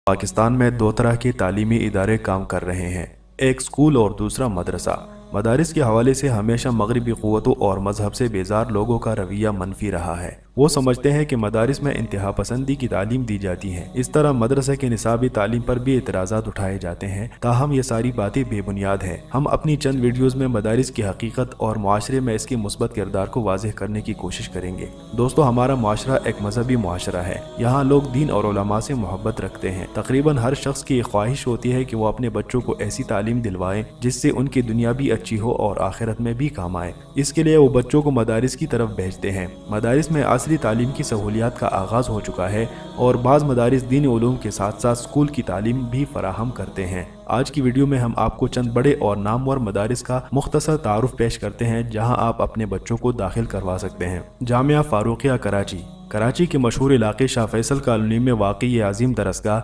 पाकिस्तान में दो तरह के तालीमी इदारे काम कर रहे हैं, एक स्कूल और दूसरा मदरसा। मदारिस के हवाले से हमेशा मगरबी क़ुव्वतों और मजहब से बेजार लोगों का रवैया मनफी रहा है। वो समझते हैं कि मदारिस में इंतहा पसंदी की तालीम दी जाती है। इस तरह मदरसे के निसाबी तालीम पर भी एतराज़ात उठाए जाते हैं, ताहम ये सारी बातें बेबुनियाद हैं। हम अपनी चंद वीडियोज़ में मदारिस की हकीकत और माशरे में इसके मुस्बत किरदार को वाज़ेह करने की कोशिश करेंगे। दोस्तों, हमारा माशरा एक मजहबी माशरा है। यहाँ लोग दीन और उलमा से मोहब्बत रखते हैं। तकरीबन हर शख्स की ख्वाहिश होती है कि वो अपने बच्चों को ऐसी तालीम दिलवाएं जिससे उनकी दुनिया भी अच्छी हो और आखिरत में भी काम आए। इसके लिए वो बच्चों को मदारिस की तरफ भेजते हैं। मदारिस में असली तालीम की सहूलियात का आगाज़ हो चुका है और बाज़ मदारिस दीनी उलूम के साथ साथ स्कूल की तालीम भी फराहम करते हैं। आज की वीडियो में हम आपको चंद बड़े और नामवर मदारिस का मुख्तसर तारुफ पेश करते हैं जहां आप अपने बच्चों को दाखिल करवा सकते हैं। जामिया फारूकिया कराची। कराची के मशहूर इलाके शाह फैसल कॉलोनी में वाक़ई ये अजीम दरसगाह